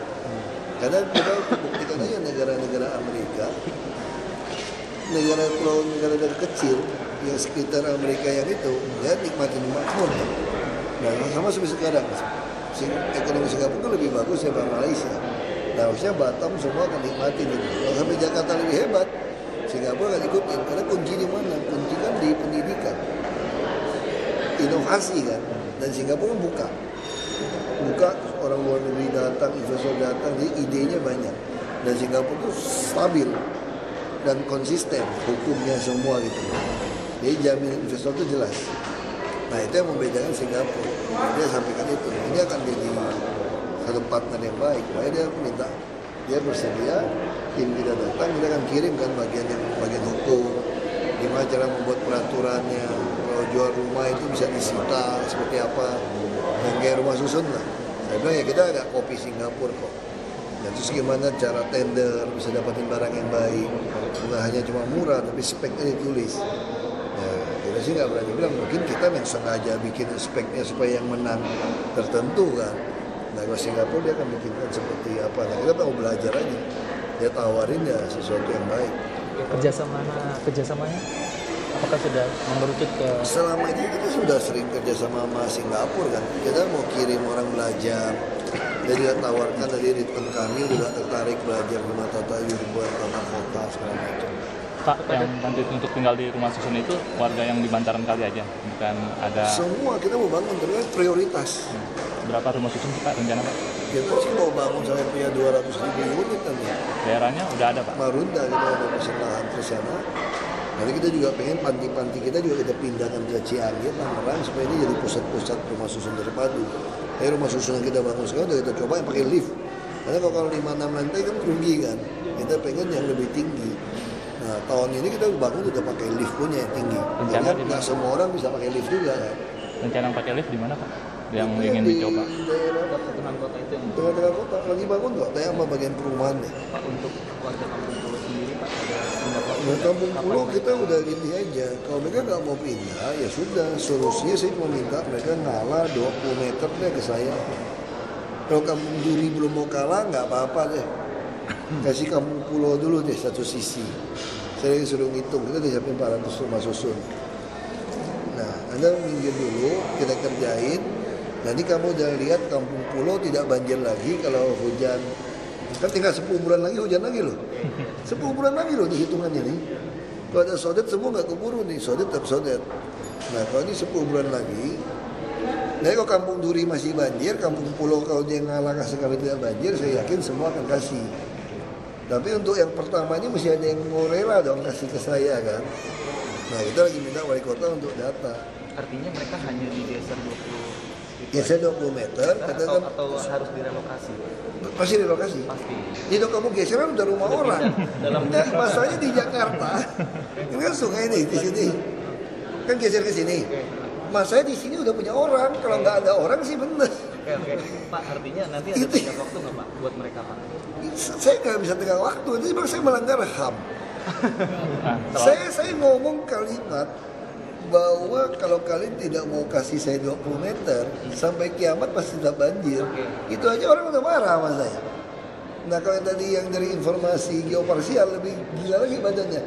Karena kita buktikan aja negara-negara Amerika, negara kecil yang sekitar Amerika yang itu, dia nikmatin makmur. Nah, sama seperti sekarang, ekonomi Singapura itu lebih bagus daripada Malaysia. Nah, harusnya Batam semua akan nikmatin itu. Kalau sampai Jakarta lebih hebat, Singapura akan ikutin. Karena kunci di mana? Kunci kan di pendidikan, inovasi kan. Dan Singapura buka orang luar negeri datang, investor datang, jadi idenya banyak. Dan Singapura itu stabil dan konsisten, hukumnya semua gitu. Jadi jaminan investor itu jelas. Nah, itu yang membedakan Singapura. Dia sampaikan itu. Ini akan jadi satu partner yang baik. Makanya dia minta, dia bersedia, tim kita datang, kita akan kirimkan bagian hukum, gimana cara membuat peraturannya, kalau jual rumah itu bisa disita seperti apa, dan kayak rumah susun lah. Saya bilang ya kita agak kopi Singapura kok. Dan terus gimana cara tender, bisa dapatin barang yang baik, bukan hanya cuma murah, tapi speknya ditulis. Nah, kita sih nggak berani bilang, mungkin kita yang sengaja bikin speknya supaya yang menang tertentu kan. Nah, kalau Singapura dia akan bikinkan seperti apa. Nah, kita mau belajar aja. Dia tawarin ya sesuatu yang baik. Kerjasamanya apakah sudah mengerucut ke... Selama ini kita sudah sering kerjasama sama Singapura kan. Kita mau kirim orang belajar. Dia juga tawarkan dari Ridwan Kamil juga tertarik belajar di Tata Yurban, Tata Kota, segala macam. Pak, yang lanjut untuk tinggal di rumah susun itu warga yang di bantaran kali aja, bukan ada... Semua kita mau bangun, tapi prioritas. Berapa rumah susun Pak rencana Pak? Kita sih mau bangun sampai punya 200.000 unit kan ya. Daerahnya udah ada Pak? Marunda kita ada persenahan ke sana. Nanti kita juga pengen panti-panti kita juga kita pindahkan ke Cianjur, Tangerang supaya ini jadi pusat-pusat rumah susun terpadu. Rumah susun yang kita bangun sekarang udah kita coba yang pakai lift. Karena kalau 5-6 lantai kan rugi kan. Kita pengen yang lebih tinggi. Nah, tahun ini kita bangun udah pakai lift punya yang tinggi. Karena nggak semua orang bisa pakai lift juga kan. Rencana pakai lift di mana Pak? Yang ingin dicoba? Tengah kota itu yang... Tengah kota lagi bangun kok, kayak sama bagian perumahan deh. Pak, untuk warga kampung Pulau sendiri Pak ada pendapat? Nah, kampung Pulau kita udah gini aja. Kalau mereka nggak mau pindah, ya sudah. Solusinya saya cuma minta mereka ngalah 20 meter deh ke saya. Kalau kampung Duri belum mau kalah, nggak apa-apa deh. Kasih kampung Pulau dulu deh satu sisi. Saya suruh ngitung, kita udah siapin 400 rumah susun. Nah, Anda minggir dulu, kita kerjain. Nanti kamu udah lihat kampung Pulau tidak banjir lagi kalau hujan. Kan tinggal 10 bulan lagi hujan lagi loh. 10 bulan lagi loh nih hitungannya nih. Kalau ada sodet semua nggak keburu nih, sodet tetap sodet. Nah, kalau ini 10 bulan lagi. Nah, kalau kampung Duri masih banjir, kampung Pulau kalau dia ngalah sekali tidak banjir, saya yakin semua akan kasih. Tapi untuk yang pertamanya mesti ada yang mau rela dong kasih ke saya kan. Nah, kita lagi minta wali kota untuk data. Artinya mereka hanya di desa 20 Ya saya 20 meter atau harus direlokasi? Pasti relokasi. Pasti. Itu kamu geseran udah rumah orang. Dan masalahnya di Jakarta, ini kan sungai nih di sini, kan geser ke sini. Masalahnya di sini udah punya orang. Kalau nggak ada orang sih bener. Oke. Pak, artinya nanti ada tenggang waktu nggak Pak buat mereka Pak? Saya nggak bisa tenggang waktu. Itu sebab saya melanggar HAM. Saya ngomong kalimat bahwa kalau kalian tidak mau kasih saya 20 meter sampai kiamat pasti tidak banjir. Itu aja orang udah marah sama saya. Nah, kalau tadi yang dari informasi geoparsial lebih gila lagi badannya.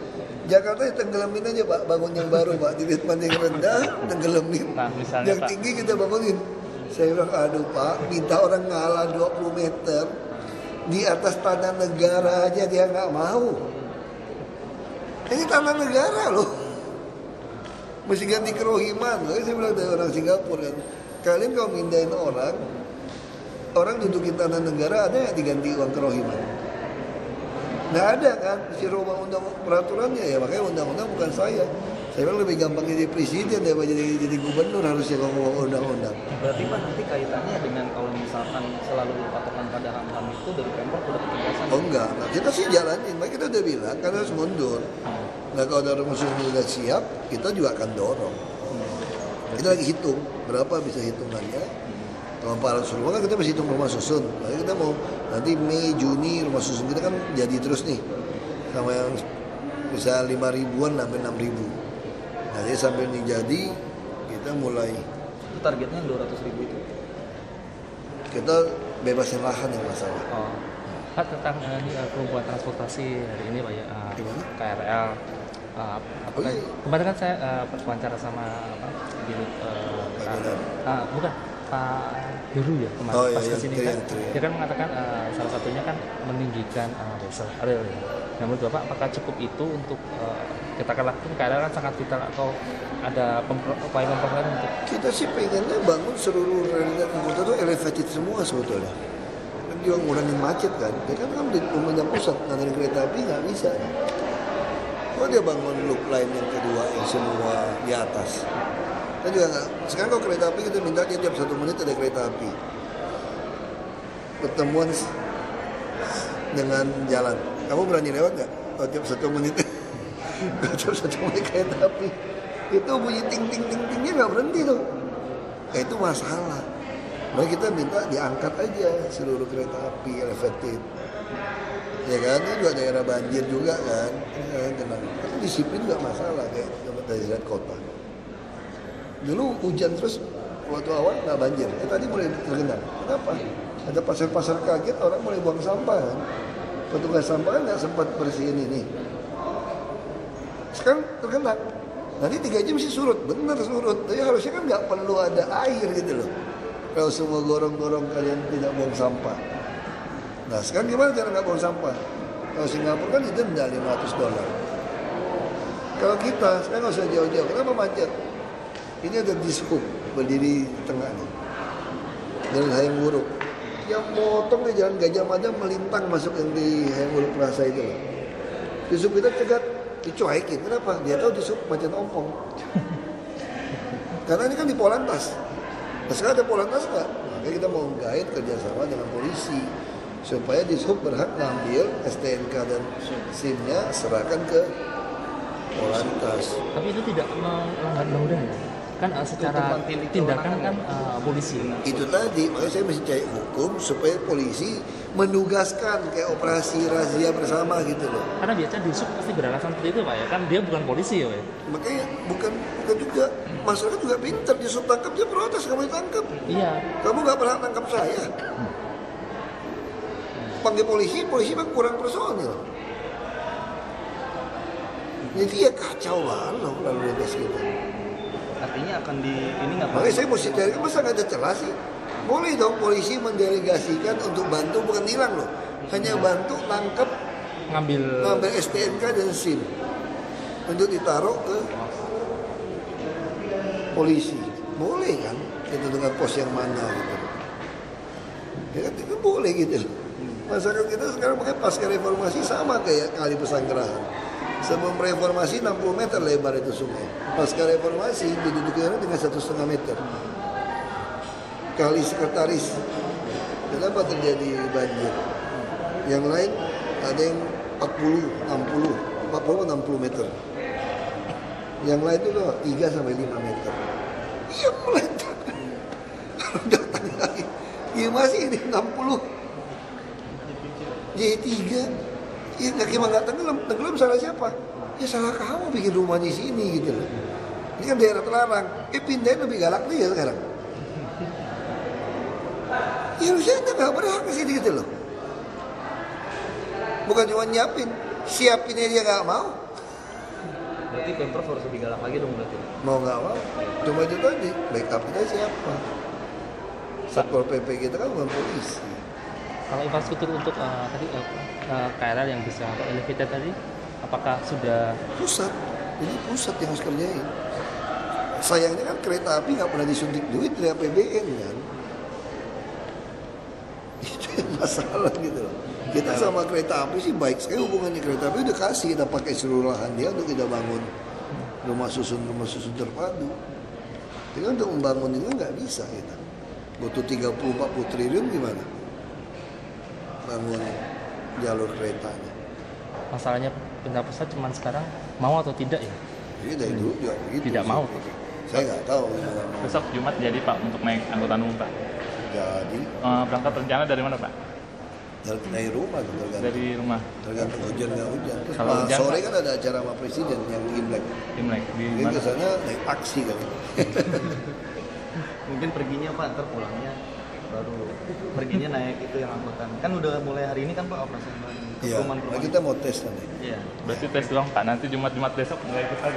Jakarta tenggelamin aja Pak, bangun yang baru Pak. Di ritman yang rendah tenggelamin. Nah, misalnya, yang Pak, tinggi kita bangunin. Saya bilang aduh Pak, minta orang ngalah 20 meter di atas tanah negara aja dia nggak mau. Ini tanah negara loh. Mesti ganti kerohiman. Saya bilang dari orang Singapura kan, kalian kalau mindahin orang dudukin tanah negara ada yang diganti uang kerohiman? Nggak ada kan, si undang peraturannya ya, makanya undang-undang bukan saya. Saya bilang lebih gampang jadi presiden daripada jadi gubernur harusnya ngomong undang-undang. Berarti Pak nanti kaitannya dengan kalau misalkan selalu patokan pada HAM itu dari Pemprov udah ketegasan? Oh enggak, nah, kita sih jalanin, makanya kita udah bilang kan harus mundur. Nah kalau ada rumah susun sudah siap, kita juga akan dorong. Kita lagi hitung, berapa bisa hitungannya. Kalau 400 rumah kan kita masih hitung rumah susun. Makanya kita mau nanti Mei, Juni rumah susun kita kan jadi terus nih. Sama yang bisa 5.000-an sampai 6.000. Nah, jadi sampai ini jadi, kita mulai. Itu targetnya 200.000 itu? Kita bebasin lahan yang masalah. Oh. Pak tentang kelumpuhan transportasi hari ini Pak ya, KRL. Apakah kemarin kan saya wawancara sama bukan Pak Heru ya kemarin pas kesini kan dia kan mengatakan salah satunya kan meninggikan rel. Nah menurut Bapak apakah cukup itu untuk kita kan lakukan KRL kan sangat vital atau ada upaya memperlain untuk kita sih pengennya bangun seluruh rel kota itu elevated semua sebetulnya. Kan juga ngurangin macet kan. Dia kan di pemerintah pusat nganterin kereta api nggak bisa. Kalau dia bangun loop line yang kedua yang semua di atas. Kan juga nggak. Sekarang kalau kereta api kita minta dia tiap 1 menit ada kereta api. Pertemuan dengan jalan. Kamu berani lewat nggak? Kalau tiap 1 menit. Tiap 1 menit kereta api. Itu bunyi ting-ting-ting-tingnya nggak berhenti tuh. Ya itu masalah. Nah kita minta diangkat aja seluruh kereta api elevated. Ya kan, ini juga daerah banjir juga kan. Tenang. Tapi disiplin nggak masalah kayak dari kota. Dulu hujan terus waktu awal nggak banjir. Tadi mulai tergenang. Kenapa? Ada pasar-pasar kaget orang mulai buang sampah kan. Petugas sampah kan nggak sempat bersihin ini. Sekarang tergenang. Nanti 3 jam sih surut, benar surut. Tapi harusnya kan nggak perlu ada air gitu loh. Kalau semua gorong-gorong kalian tidak buang sampah. Nah sekarang gimana cara nggak buang sampah? Kalau Singapura kan didenda $500. Kalau kita sekarang nggak usah jauh-jauh. Kenapa macet? Ini ada dishub berdiri di tengah nih. Jalan Hayam Wuruk. Yang motong di jalan Gajah Mada melintang masuk yang di Hayam Wuruk Plaza itu loh. Dishub kita cegat. Dicuekin, kenapa? Dia tahu dishub macan ompong. Karena ini kan di Polantas. Nah sekarang ada Polantas nggak? Makanya kita mau guide kerjasama dengan polisi supaya dishub berhak ngambil STNK dan SIM-nya serahkan ke Polantas. Tapi itu tidak melanggar undang-undang kan secara tindakan kan polisi. Itu tadi, makanya saya mesti cari hukum supaya polisi menugaskan kayak operasi razia bersama gitu loh. Karena biasanya disub pasti beralasan seperti itu Pak ya, kan dia bukan polisi ya Pak. Makanya bukan juga, masyarakat juga pintar, disub tangkap dia protes, kamu ditangkap. Iya. Kamu nggak pernah tangkap saya. Panggil polisi mah kurang personil. Jadi ya kacau banget loh lalu lintas gitu. Artinya akan ini nggak? Makanya saya mesti cari, masa nggak ada celah sih? Boleh dong polisi mendelegasikan untuk bantu, bukan hilang loh, hanya bantu tangkap, ngambil STNK dan SIM untuk ditaruh ke polisi. Boleh kan? Itu dengan pos yang mana gitu. Ya kan itu boleh gitu loh. Masyarakat kita sekarang makanya pasca reformasi sama kayak kali Pesanggerahan. Sebelum reformasi 60 meter lebar itu sungai. Pasca reformasi diduduknya dengan 1,5 meter. Kali Sekretaris. Kenapa terjadi banjir? Yang lain ada yang 40-60 meter. Yang lain itu 3 sampai 5 meter. Iya meledak. Datang lagi. Iya masih ini 60. Jadi 3. Ya nggak tenggelam salah siapa? Ya salah kamu bikin rumah di sini gitu loh. Ini kan daerah terlarang. Pindahin lebih galak nih ya sekarang. Ya harusnya Anda nggak berhak ke sini gitu loh. Bukan cuma nyiapin, siapinnya dia nggak mau. Berarti Pemprov harus lebih galak lagi dong berarti. Mau nggak mau. Cuma itu tadi, backup kita siapa? Satpol PP kita kan bukan polisi. Kalau infrastruktur untuk tadi KRL yang bisa elevated tadi, apakah sudah pusat? Ini pusat yang harus kerjain. Sayangnya kan kereta api nggak pernah disuntik duit dari APBN kan. Itu yang masalah gitu loh. Kita sama kereta api sih baik sekali hubungannya. Kereta api udah kasih, kita pakai seluruh lahan dia untuk kita bangun rumah susun terpadu. Jadi untuk membangun itu nggak bisa kita. Butuh 30-40 triliun gimana? Bangun jalur keretanya. Masalahnya pemerintah pusat cuma sekarang mau atau tidak ya? Jadi dari dulu juga begitu. Tidak mau. Saya nggak tahu. Besok Jumat jadi Pak untuk naik angkutan umum Pak. Jadi. Berangkat rencana dari mana Pak? Dari rumah tuh tergantung. Dari rumah. Tergantung hujan nggak hujan. Terus kalau hujan, sore kan ada acara sama presiden yang Imlek. Imlek di mana? Kesana naik taksi kan. Mungkin perginya Pak, ntar pulangnya baru perginya naik itu yang angkutan. Kan udah mulai hari ini kan Pak operasional. Iya. Nah, kita mau tes nanti. Iya. Berarti tes doang Pak, nanti Jumat besok mulai kita.